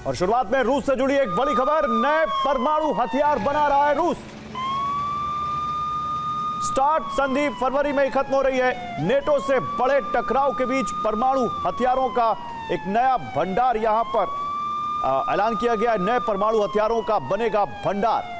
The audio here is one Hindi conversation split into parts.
और शुरुआत में रूस से जुड़ी एक बड़ी खबर, नए परमाणु हथियार बना रहा है रूस। स्टार्ट संधि फरवरी में ही खत्म हो रही है। नेटो से बड़े टकराव के बीच परमाणु हथियारों का एक नया भंडार यहां पर ऐलान किया गया। नए परमाणु हथियारों का बनेगा भंडार।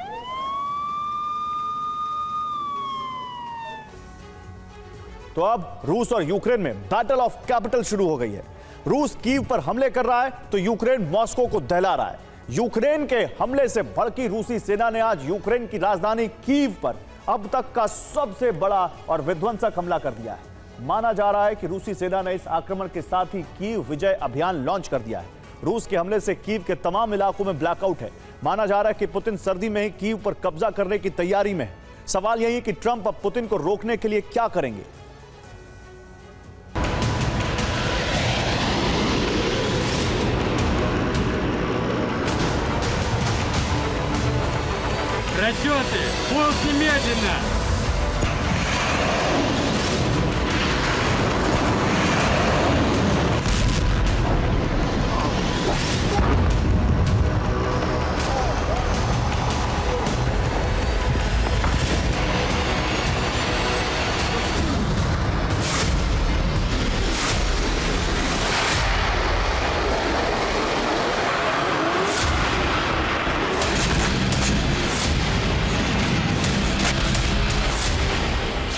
तो अब रूस और यूक्रेन में बैटल ऑफ कैपिटल शुरू हो गई है। रूस कीव पर हमले कर रहा है तो यूक्रेन मॉस्को को दहला रहा है। यूक्रेन के हमले से भड़की रूसी सेना ने आज यूक्रेन की राजधानी कीव पर अब तक का सबसे बड़ा और विध्वंसक हमला कर दिया है। माना जा रहा है कि रूसी सेना ने इस आक्रमण के साथ ही कीव विजय अभियान लॉन्च कर दिया है। रूस के हमले से कीव के तमाम इलाकों में ब्लैकआउट है। माना जा रहा है कि पुतिन सर्दी में ही कीव पर कब्जा करने की तैयारी में है। सवाल यही है कि ट्रंप अब पुतिन को रोकने के लिए क्या करेंगे। Расчеты! Пуск немедленно!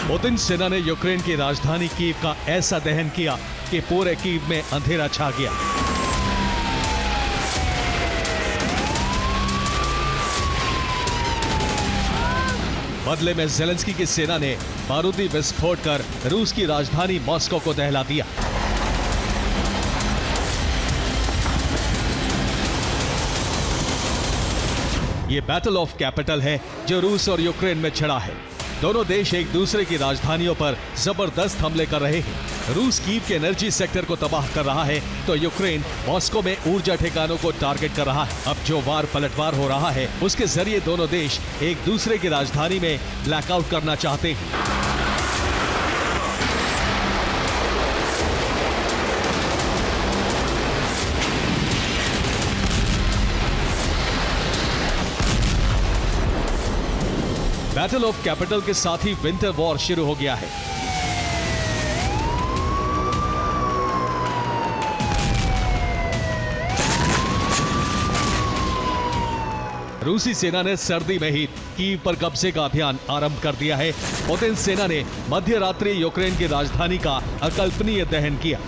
पुतिन सेना ने यूक्रेन की राजधानी कीव का ऐसा दहन किया कि पूरे कीव में अंधेरा छा गया। बदले में ज़ेलेंस्की की सेना ने बारूदी विस्फोट कर रूस की राजधानी मॉस्को को दहला दिया। ये बैटल ऑफ कैपिटल है जो रूस और यूक्रेन में छिड़ा है। दोनों देश एक दूसरे की राजधानियों पर जबरदस्त हमले कर रहे हैं। रूस कीव के एनर्जी सेक्टर को तबाह कर रहा है तो यूक्रेन मॉस्को में ऊर्जा ठिकानों को टारगेट कर रहा है। अब जो वार पलटवार हो रहा है उसके जरिए दोनों देश एक दूसरे की राजधानी में ब्लैकआउट करना चाहते हैं। बैटल ऑफ कैपिटल के साथ ही विंटर वॉर शुरू हो गया है। रूसी सेना ने सर्दी में ही कीव पर कब्जे का अभियान आरंभ कर दिया है। पुतिन सेना ने मध्य रात्रि यूक्रेन की राजधानी का अकल्पनीय दहन किया।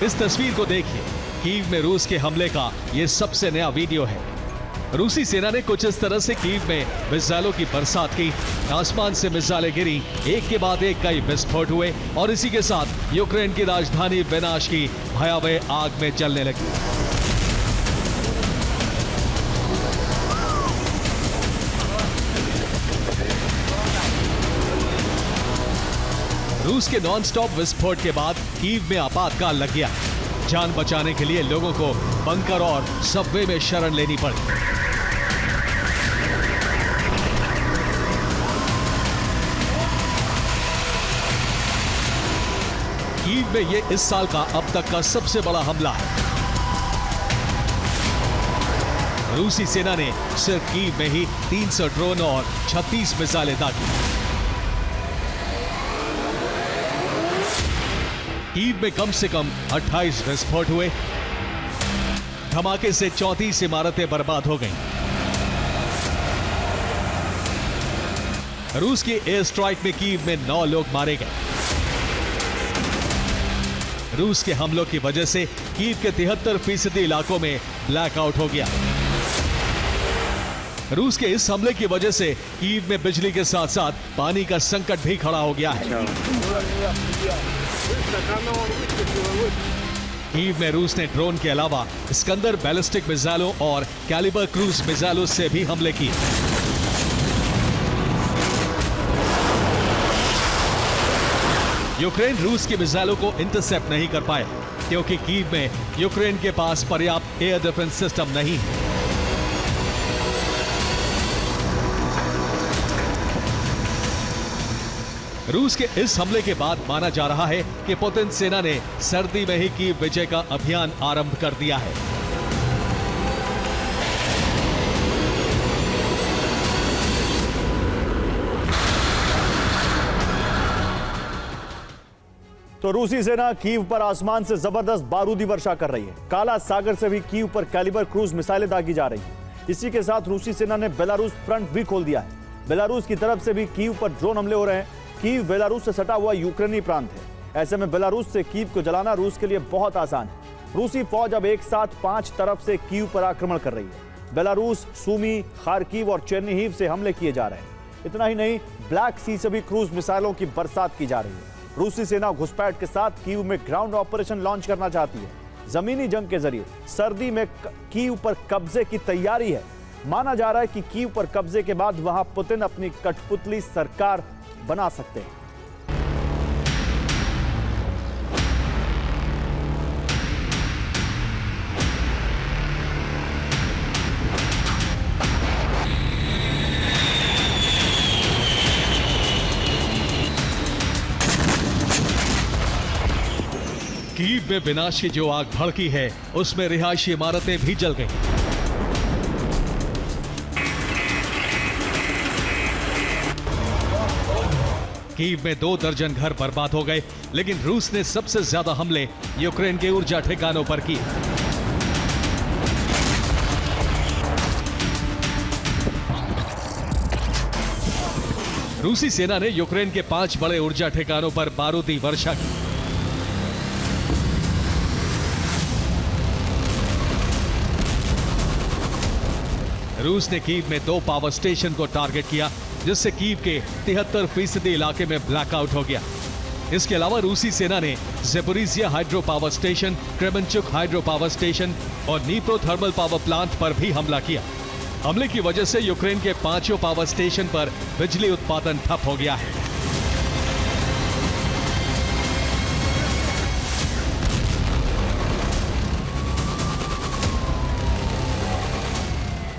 इस तस्वीर को देखिए। कीव में रूस के हमले का यह सबसे नया वीडियो है। रूसी सेना ने कुछ इस तरह से कीव में मिसाइलों की बरसात की। आसमान से मिसाइलें गिरी, एक के बाद एक कई विस्फोट हुए और इसी के साथ यूक्रेन की राजधानी विनाश की भयावह आग में जलने लगी। रूस के नॉनस्टॉप विस्फोट के बाद कीव में आपातकाल लग गया। जान बचाने के लिए लोगों को बंकर और सबवे में शरण लेनी पड़ी। कीव में यह इस साल का अब तक का सबसे बड़ा हमला है। रूसी सेना ने सिर्फ कीव में ही 300 ड्रोन और 36 मिसाइलें दागी। कीव में कम से कम 28 विस्फोट हुए। धमाके से 34 इमारतें बर्बाद हो गईं। रूस की एयर स्ट्राइक में कीव में 9 लोग मारे गए। रूस के हमलों की वजह से कीव के 73% इलाकों में ब्लैकआउट हो गया। रूस के इस हमले की वजह से कीव में बिजली के साथ साथ पानी का संकट भी खड़ा हो गया है। कीव में रूस ने ड्रोन के अलावा स्कंदर बैलिस्टिक मिसाइलों और कैलिबर क्रूज मिसाइलों से भी हमले किए। यूक्रेन रूस की मिसाइलों को इंटरसेप्ट नहीं कर पाया क्योंकि कीव में यूक्रेन के पास पर्याप्त एयर डिफेंस सिस्टम नहीं है। रूस के इस हमले के बाद माना जा रहा है कि पुतिन सेना ने सर्दी में ही कीव विजय का अभियान आरंभ कर दिया है। तो रूसी सेना कीव पर आसमान से जबरदस्त बारूदी वर्षा कर रही है। काला सागर से भी कीव पर कैलिबर क्रूज मिसाइलें दागी जा रही हैं। इसी के साथ रूसी सेना ने बेलारूस फ्रंट भी खोल दिया है। बेलारूस की तरफ से भी कीव पर ड्रोन हमले हो रहे हैं। कीव बेलारूस से सटा हुआ यूक्रेनी प्रांत है। ऐसे में बेलारूस से कीव को जलाना रूस के लिए बहुत आसान है। रूसी फौज अब एक साथ 5 तरफ से कीव पर आक्रमण कर रही है। बेलारूस, सूमी, खार्किव और चेर्निहिव से हमले किए जा रहे हैं। इतना ही नहीं, ब्लैक सी से भी क्रूज मिसाइलों की बरसात की जा रही है। रूसी सेना घुसपैठ के साथ कीव में ग्राउंड ऑपरेशन लॉन्च करना चाहती है। जमीनी जंग के जरिए सर्दी में कीव पर कब्जे की तैयारी है। माना जा रहा है कि कीव पर कब्जे के बाद वहां पुतिन अपनी कठपुतली सरकार बना सकते हैं। कीव में विनाश की जो आग भड़की है, उसमें रिहायशी इमारतें भी जल गईं। कीव में 2 दर्जन घर बर्बाद हो गए, लेकिन रूस ने सबसे ज्यादा हमले यूक्रेन के ऊर्जा ठिकानों पर किए। रूसी सेना ने यूक्रेन के 5 बड़े ऊर्जा ठिकानों पर बारूदी वर्षा की। रूस ने कीव में 2 पावर स्टेशन को टारगेट किया, जिससे कीव के 73% इलाके में ब्लैकआउट हो गया। इसके अलावा रूसी सेना ने Zaporizhzhia hydro power station, Kremenchuk hydro power station और नीप्रो थर्मल पावर प्लांट पर भी हमला किया। हमले की वजह से यूक्रेन के 5 पावर स्टेशन पर बिजली उत्पादन ठप हो गया है।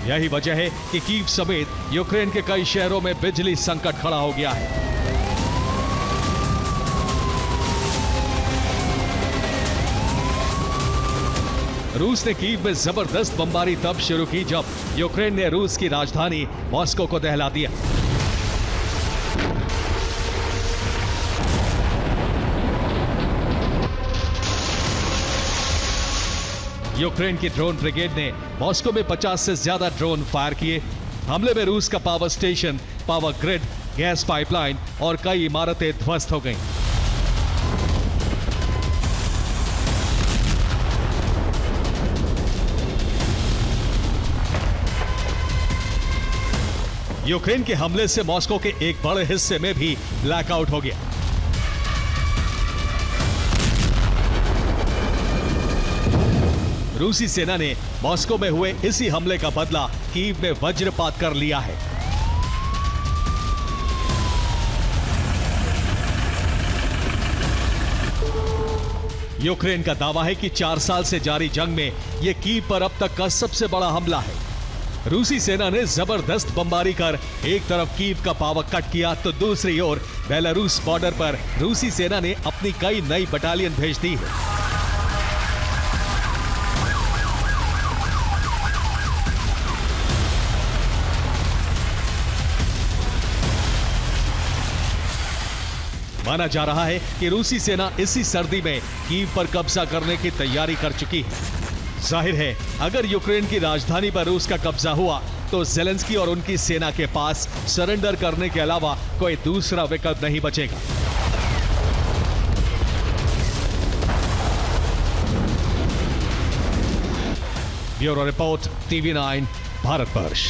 यही वजह है कि कीव समेत यूक्रेन के कई शहरों में बिजली संकट खड़ा हो गया है। रूस ने कीव में जबरदस्त बमबारी तब शुरू की जब यूक्रेन ने रूस की राजधानी मॉस्को को दहला दिया। यूक्रेन की ड्रोन ब्रिगेड ने मॉस्को में 50 से ज्यादा ड्रोन फायर किए। हमले में रूस का power station, power grid, gas pipeline और कई इमारतें ध्वस्त हो गईं। यूक्रेन के हमले से मॉस्को के एक बड़े हिस्से में भी ब्लैकआउट हो गया। रूसी सेना ने मॉस्को में हुए इसी हमले का बदला कीव में वज्रपात कर लिया है। यूक्रेन का दावा है कि 4 साल से जारी जंग में यह कीव पर अब तक का सबसे बड़ा हमला है। रूसी सेना ने जबरदस्त बमबारी कर एक तरफ कीव का पावर कट किया, तो दूसरी ओर बेलारूस बॉर्डर पर रूसी सेना ने अपनी कई नई बटालियन भेज दी है। माना जा रहा है कि रूसी सेना इसी सर्दी में कीव पर कब्जा करने की तैयारी कर चुकी है। जाहिर है, अगर यूक्रेन की राजधानी पर रूस का कब्जा हुआ तो ज़ेलेंस्की और उनकी सेना के पास सरेंडर करने के अलावा कोई दूसरा विकल्प नहीं बचेगा। Bureau report, TV9 Bharatvarsh.